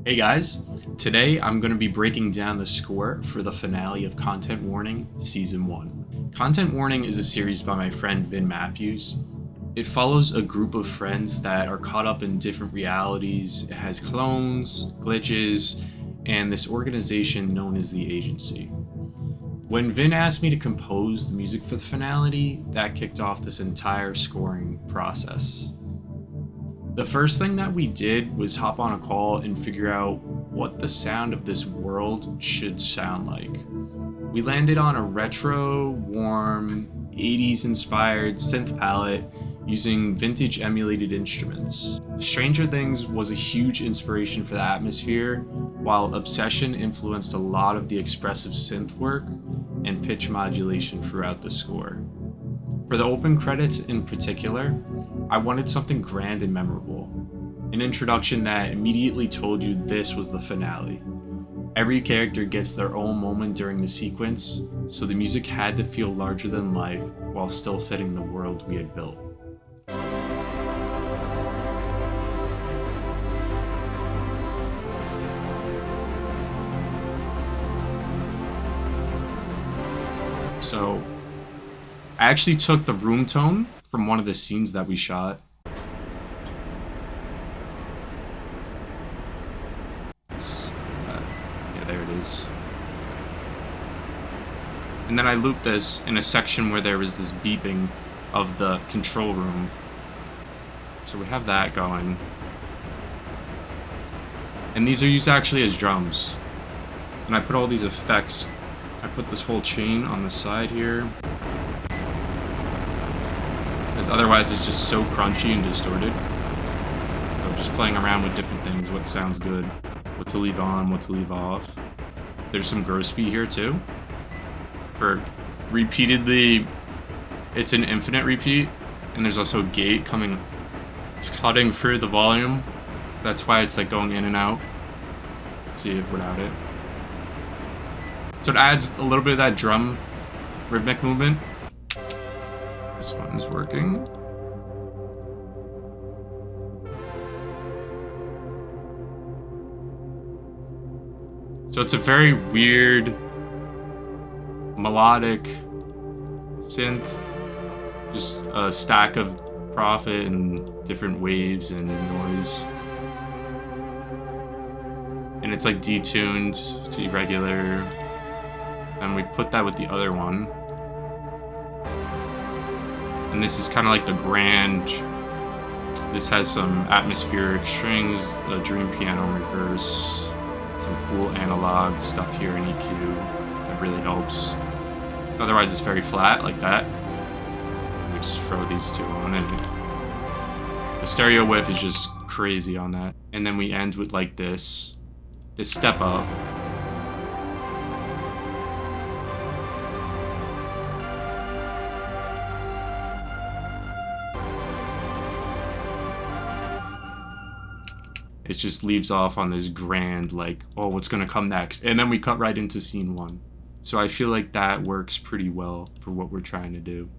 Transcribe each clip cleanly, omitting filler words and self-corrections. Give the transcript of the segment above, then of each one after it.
Hey guys, today I'm going to be breaking down the score for the finale of Content Warning Season 1. Content Warning is a series by my friend Vin Matthews. It follows a group of friends that are caught up in different realities. It has clones, glitches, and this organization known as the Agency. When Vin asked me to compose the music for the finale, that kicked off this entire scoring process. The first thing that we did was hop on a call and figure out what the sound of this world should sound like. We landed on a retro, warm, 80s inspired synth palette using vintage emulated instruments. Stranger Things was a huge inspiration for the atmosphere, while Obsession influenced a lot of the expressive synth work and pitch modulation throughout the score. For the open credits in particular, I wanted something grand and memorable. An introduction that immediately told you this was the finale. Every character gets their own moment during the sequence, so the music had to feel larger than life while still fitting the world we had built. So, I actually took the room tone from one of the scenes that we shot. Yeah, there it is. And then I looped this in a section where there was this beeping of the control room. So we have that going. And these are used actually as drums. And I put all these effects. I put this whole chain on the side here. Because otherwise it's just so crunchy and distorted. So just playing around with different things, what sounds good, what to leave on, what to leave off. There's some gross beat here too. For repeatedly, it's an infinite repeat, and there's also a gate coming, it's cutting through the volume. That's why it's like going in and out. Let's see if without it. So it adds a little bit of that drum rhythmic movement. This one's working. So it's a very weird, melodic synth, just a stack of profit and different waves and noise. And it's like detuned to irregular. And we put that with the other one. And this is kind of like the grand, this has some atmospheric strings, a dream piano reverse, some cool analog stuff here in EQ that really helps. Otherwise it's very flat like that. We just throw these two on and the stereo width is just crazy on that. And then we end with like this step up. It just leaves off on this grand, like, oh, what's gonna come next? And then we cut right into scene one. So I feel like that works pretty well for what we're trying to do.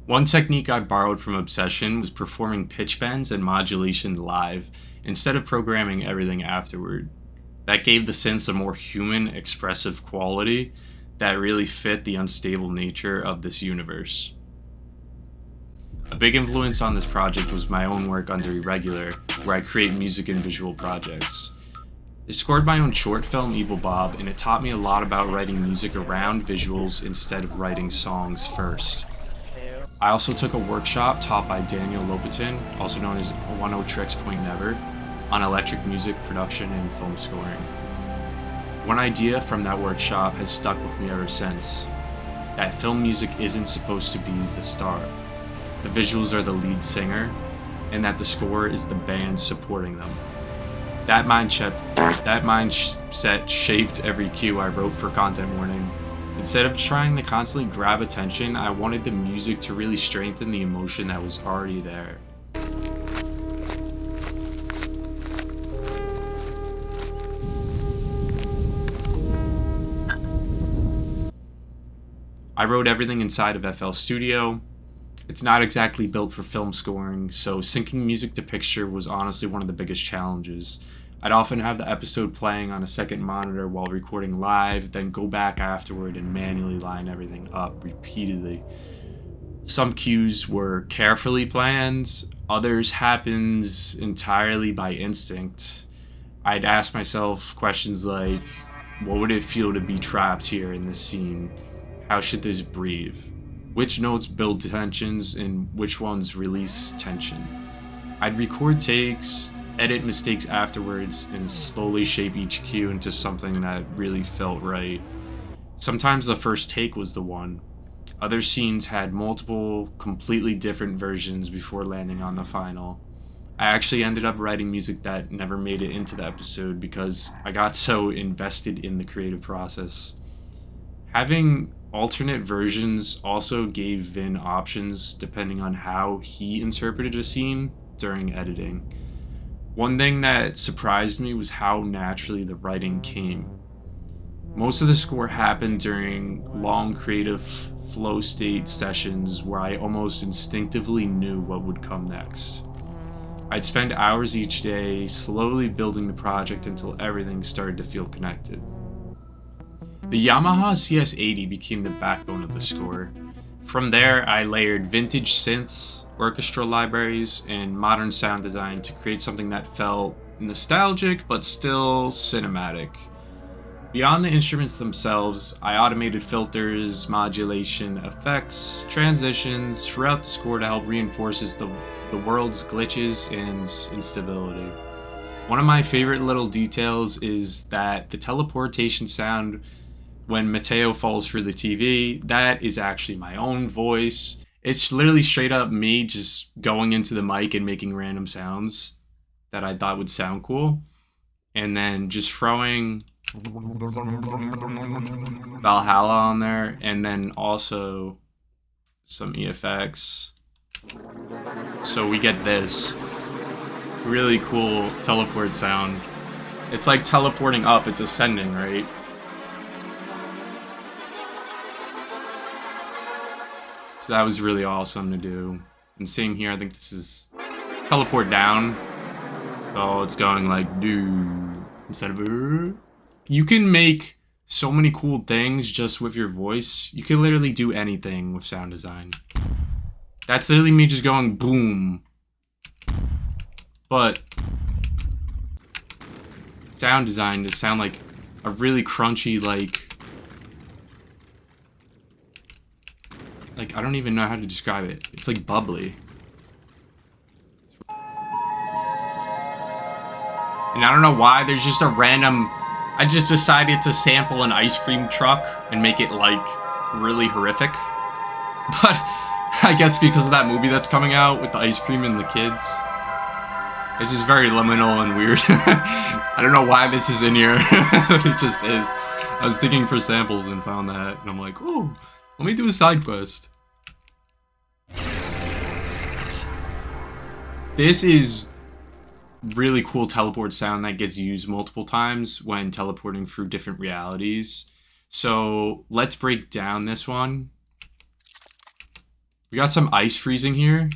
One technique I borrowed from Obsession was performing pitch bends and modulation live instead of programming everything afterward. That gave the synths a more human, expressive quality that really fit the unstable nature of this universe. A big influence on this project was my own work under Irregular, where I create music and visual projects. I scored my own short film, Evil Bob, and it taught me a lot about writing music around visuals instead of writing songs first. I also took a workshop taught by Daniel Lopatin, also known as 10 Tricks Point Never, on electric music production and film scoring. One idea from that workshop has stuck with me ever since, that film music isn't supposed to be the star. The visuals are the lead singer, and that the score is the band supporting them. That mindset shaped every cue I wrote for Content Warning. Instead of trying to constantly grab attention, I wanted the music to really strengthen the emotion that was already there. I wrote everything inside of FL Studio. It's not exactly built for film scoring, so syncing music to picture was honestly one of the biggest challenges. I'd often have the episode playing on a second monitor while recording live, then go back afterward and manually line everything up repeatedly. Some cues were carefully planned, others happens entirely by instinct. I'd ask myself questions like, what would it feel to be trapped here in this scene? How should this breathe? Which notes build tensions and which ones release tension? I'd record takes, edit mistakes afterwards, and slowly shape each cue into something that really felt right. Sometimes the first take was the one. Other scenes had multiple, completely different versions before landing on the final. I actually ended up writing music that never made it into the episode because I got so invested in the creative process. Having alternate versions also gave Vin options depending on how he interpreted a scene during editing. One thing that surprised me was how naturally the writing came. Most of the score happened during long creative flow state sessions where I almost instinctively knew what would come next. I'd spend hours each day slowly building the project until everything started to feel connected. The Yamaha CS80 became the backbone of the score. From there, I layered vintage synths, orchestral libraries, and modern sound design to create something that felt nostalgic but still cinematic. Beyond the instruments themselves, I automated filters, modulation, effects, transitions throughout the score to help reinforce the world's glitches and instability. One of my favorite little details is that the teleportation sound when Mateo falls through the TV, that is actually my own voice. It's literally straight up me just going into the mic and making random sounds that I thought would sound cool. And then just throwing Valhalla on there, and then also some EFX. So we get this really cool teleport sound. It's like teleporting up, it's ascending, right? So that was really awesome to do. And same here, I think this is teleport down. So it's going like do instead of you can make so many cool things just with your voice. You can literally do anything with sound design. That's literally me just going boom. But sound design to sound like a really crunchy like I don't even know how to describe it. It's like bubbly. And I don't know why there's just a random, I just decided to sample an ice cream truck and make it like really horrific. But I guess because of that movie that's coming out with the ice cream and the kids, it's just very liminal and weird. I don't know why this is in here, but it just is. I was digging for samples and found that, and I'm like, oh, let me do a side quest. This is really cool teleport sound that gets used multiple times when teleporting through different realities. So let's break down this one. We got some ice freezing here.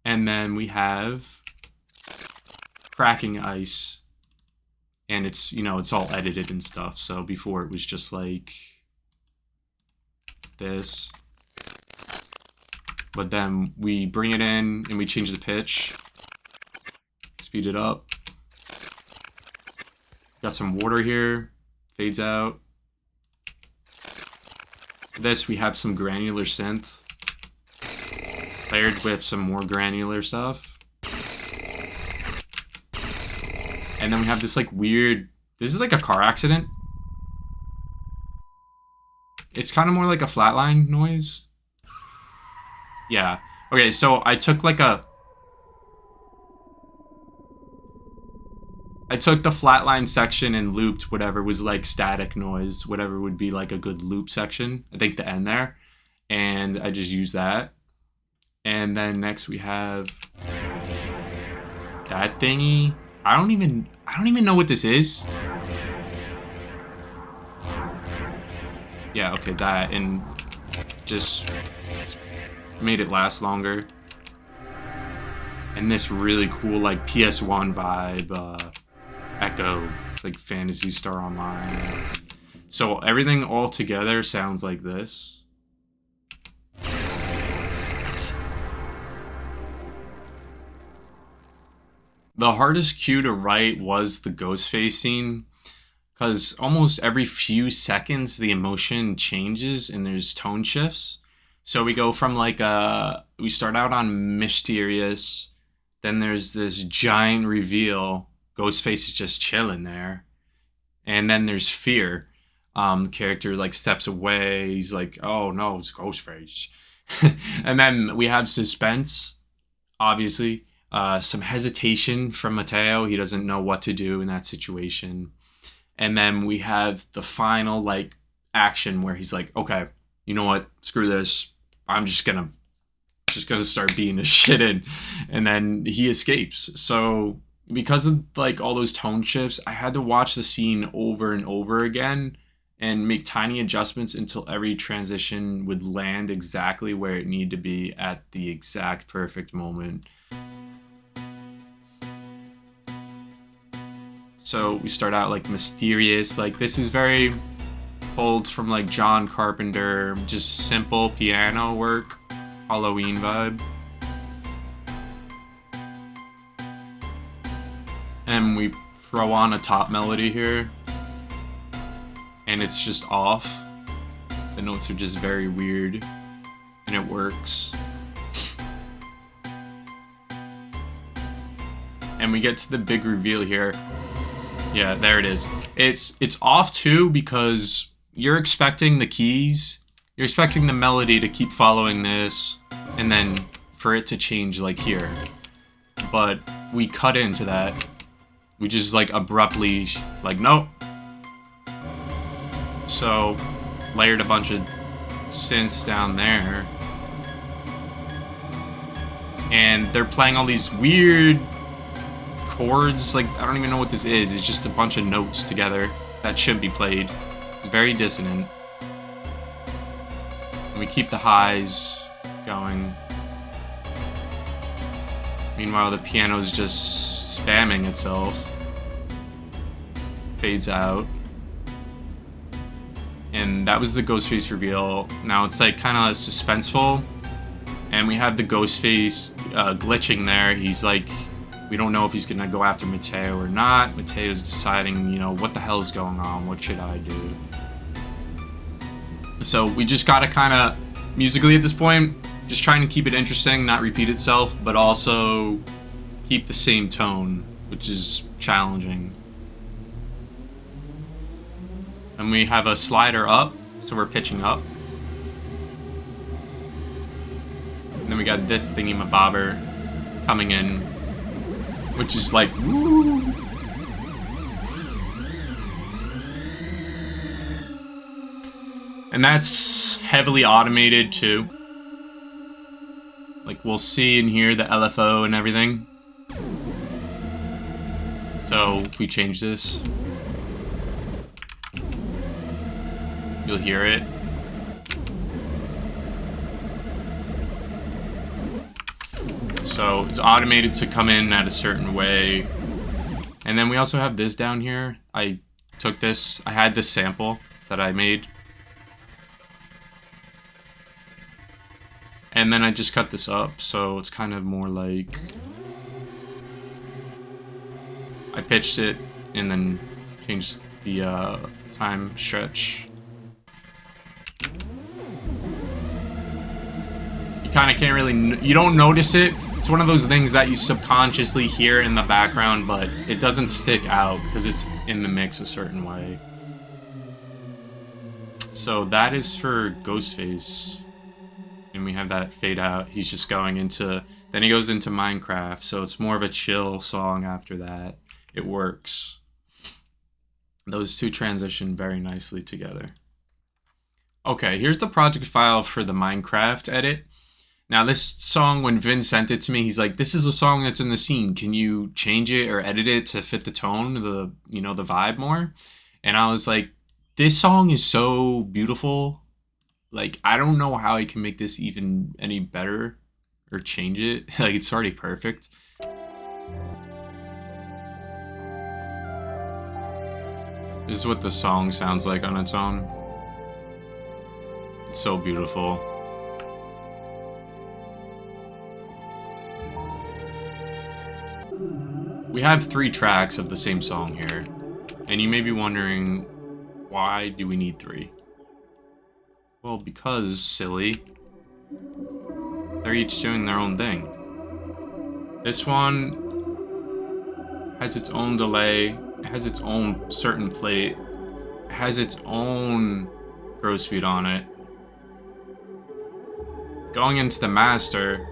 And then we have cracking ice. And it's, you know, it's all edited and stuff. So before it was just like this. But then we bring it in and we change the pitch. Speed it up. Got some water here. Fades out. This, we have some granular synth. Layered with some more granular stuff. And then we have this like weird... This is like a car accident. It's kind of more like a flatline noise. Yeah. Okay, so I took like a... I took the flatline section and looped whatever was like static noise, whatever would be like a good loop section. I think the end there. And I just used that. And then next we have that thingy. I don't even know what this is. Yeah, okay, that, and just made it last longer. and this really cool like PS1 vibe, echo. It's like Phantasy Star Online. So everything all together sounds like this. The hardest cue to write was the Ghostface scene, because almost every few seconds the emotion changes and there's tone shifts. So we go from like we start out on mysterious, then there's this giant reveal. Ghostface is just chilling there, and then there's fear. The character like steps away. He's like, "Oh no, it's Ghostface," and then we have suspense, obviously. Some hesitation from Mateo. He doesn't know what to do in that situation. And then we have the final like action where he's like, okay, you know what? Screw this. I'm just gonna start beating this shit in. And then he escapes. So because of like all those tone shifts, I had to watch the scene over and over again and make tiny adjustments until every transition would land exactly where it needed to be at the exact perfect moment. So we start out like mysterious, like this is very pulled from like John Carpenter, just simple piano work, Halloween vibe. And we throw on a top melody here, and it's just off. The notes are just very weird, and it works. And we get to the big reveal here. Yeah, there it is. It's off too because you're expecting the keys, you're expecting the melody to keep following this, and then for it to change like here. But we cut into that. We just like abruptly, like, nope. So, layered a bunch of synths down there. And they're playing all these weird chords, like I don't even know what this is. It's just a bunch of notes together that should be played. Very dissonant. And we keep the highs going. Meanwhile, the piano's just spamming itself. Fades out. And that was the Ghostface reveal. Now it's like kind of suspenseful. And we have the Ghostface glitching there. He's like, we don't know if he's gonna go after Mateo or not. Mateo's deciding, you know, what the hell's going on? What should I do? So we just gotta kind of, musically at this point, just trying to keep it interesting, not repeat itself, but also keep the same tone, which is challenging. And we have a slider up, so we're pitching up. And then we got this thingy-mabobber coming in, which is like, woo. And that's heavily automated too. Like we'll see and hear the LFO and everything. So if we change this, you'll hear it. So it's automated to come in at a certain way. And then we also have this down here. I took this, I had this sample that I made. And then I just cut this up, so it's kind of more like, I pitched it and then changed the time stretch. You kind of can't really, you don't notice it. It's one of those things that you subconsciously hear in the background, but it doesn't stick out because it's in the mix a certain way. So that is for Ghostface. And we have that fade out. He's just going into, then he goes into Minecraft. So it's more of a chill song after that. It works. Those two transition very nicely together. Okay, here's the project file for the Minecraft edit. Now this song, when Vin sent it to me, he's like, this is a song that's in the scene. Can you change it or edit it to fit the tone, the, you know, the vibe more? And I was like, this song is so beautiful. Like, I don't know how I can make this even any better or change it. Like, it's already perfect. This is what the song sounds like on its own. It's so beautiful. We have 3 tracks of the same song here, and you may be wondering, why do we need 3? Well, because, silly, they're each doing their own thing. This one has its own delay, it has its own certain plate, it has its own grow speed on it. Going into the master,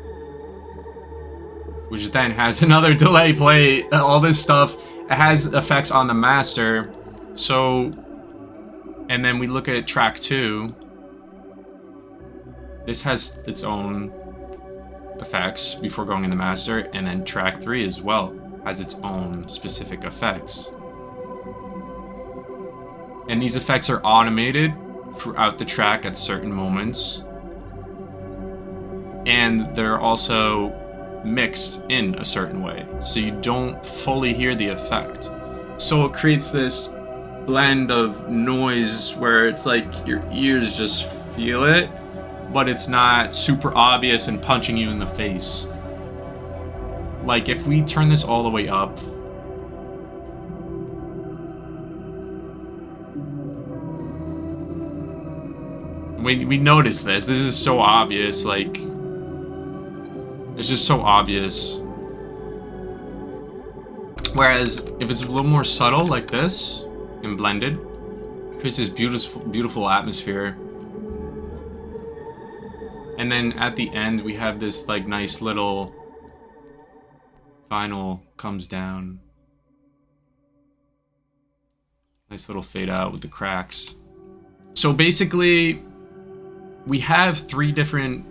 which then has another delay plate, all this stuff, it has effects on the master. So, and then we look at track 2. This has its own effects before going in the master, and then track 3 as well has its own specific effects. And these effects are automated throughout the track at certain moments. And they're also mixed in a certain way, so you don't fully hear the effect. So it creates this blend of noise where it's like your ears just feel it, but it's not super obvious and punching you in the face. Like if we turn this all the way up, we notice this. This is so obvious, like it's just so obvious. Whereas if it's a little more subtle like this and blended, it creates this beautiful atmosphere. And then at the end we have this like nice little final comes down. Nice little fade out with the cracks. So basically we have 3 different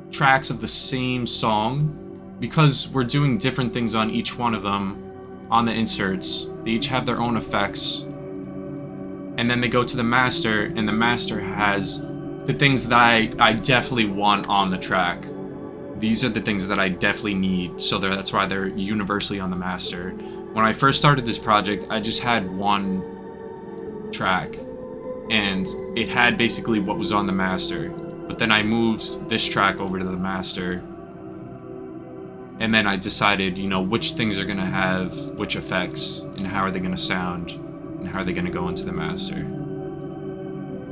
tracks of the same song because we're doing different things on each one of them on the inserts. They each have their own effects, and then they go to the master, and the master has the things that I definitely want on the track. These are the things that I definitely need, so that's why they're universally on the master. When I first started this project, I just had 1 track, and it had basically what was on the master. But then I moved this track over to the master, and then I decided, you know, which things are gonna have which effects, and how are they gonna sound, and how are they gonna go into the master.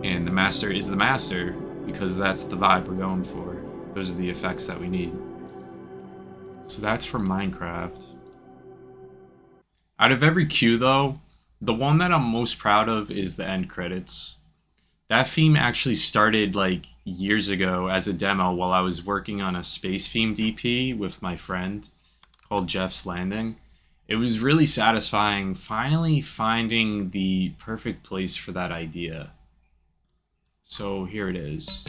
And the master is the master, because that's the vibe we're going for. Those are the effects that we need. So that's for Minecraft. Out of every queue though, the one that I'm most proud of is the end credits. That theme actually started like years ago as a demo while I was working on a space themed EP with my friend called Jeff's Landing. It was really satisfying finally finding the perfect place for that idea. So here it is.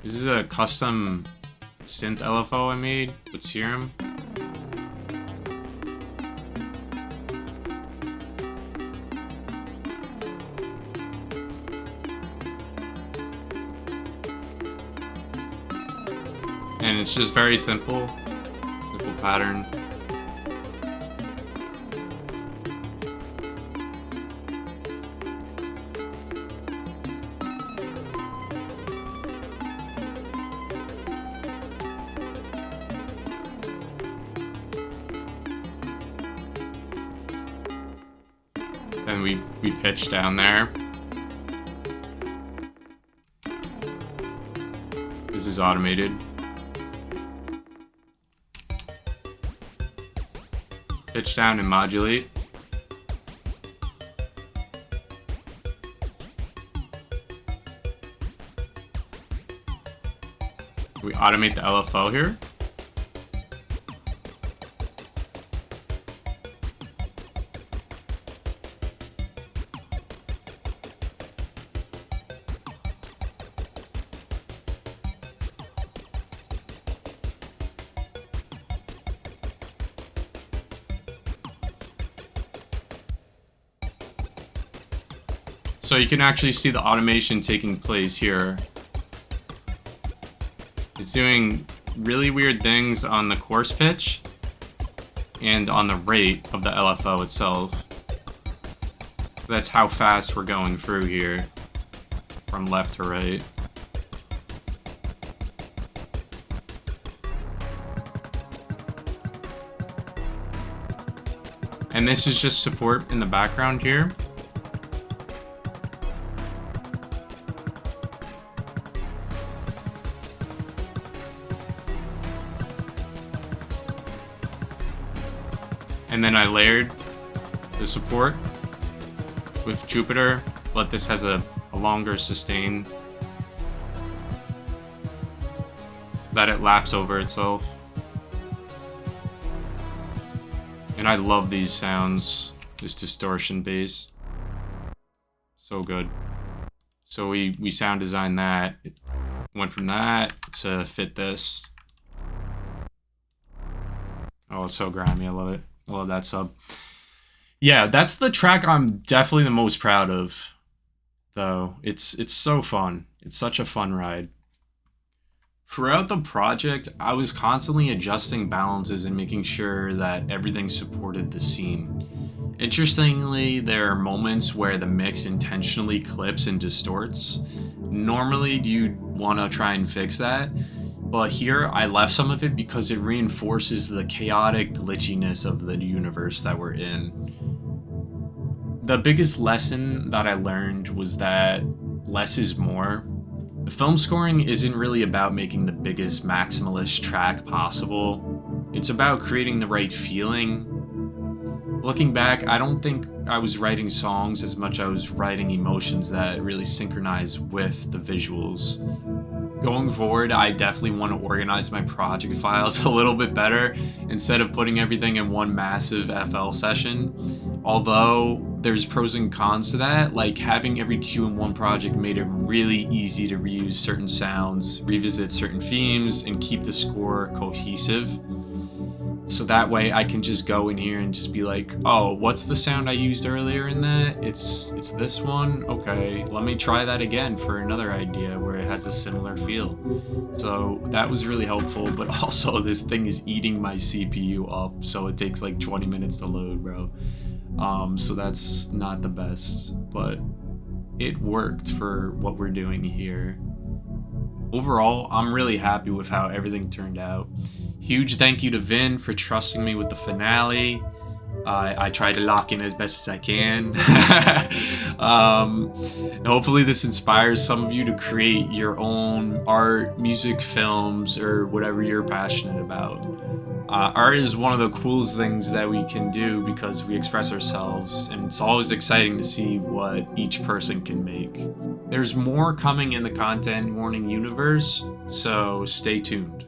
This is a custom synth LFO I made with Serum. And it's just very simple pattern. And we pitch down there. This is automated. Pitch down and modulate. We automate the LFO here. So you can actually see the automation taking place here. It's doing really weird things on the course pitch and on the rate of the LFO itself. That's how fast we're going through here, from left to right. And this is just support in the background here. And then I layered the support with Jupiter, but this has a longer sustain so that it laps over itself. And I love these sounds, this distortion bass. So good. So we sound designed that. It went from that to fit this. Oh, it's so grimy, I love it. I love that sub. Yeah, that's the track I'm definitely the most proud of, though. It's so fun. It's such a fun ride. Throughout the project, I was constantly adjusting balances and making sure that everything supported the scene. Interestingly, there are moments where the mix intentionally clips and distorts. Normally, you'd want to try and fix that, but here I left some of it because it reinforces the chaotic glitchiness of the universe that we're in. The biggest lesson that I learned was that less is more. Film scoring isn't really about making the biggest maximalist track possible. It's about creating the right feeling. Looking back, I don't think I was writing songs as much as I was writing emotions that really synchronize with the visuals. Going forward, I definitely want to organize my project files a little bit better instead of putting everything in one massive FL session. Although there's pros and cons to that, like having every cue in one project made it really easy to reuse certain sounds, revisit certain themes, and keep the score cohesive. So that way I can just go in here and just be like, oh, what's the sound I used earlier in that? It's this one? Okay, let me try that again for another idea where it has a similar feel. So that was really helpful, but also this thing is eating my CPU up, so it takes like 20 minutes to load, bro. So that's not the best, but it worked for what we're doing here. Overall, I'm really happy with how everything turned out. Huge thank you to Vin for trusting me with the finale. I try to lock in as best as I can. Hopefully this inspires some of you to create your own art, music, films, or whatever you're passionate about. Art is one of the coolest things that we can do because we express ourselves, and it's always exciting to see what each person can make. There's more coming in the Content Warning universe, so stay tuned.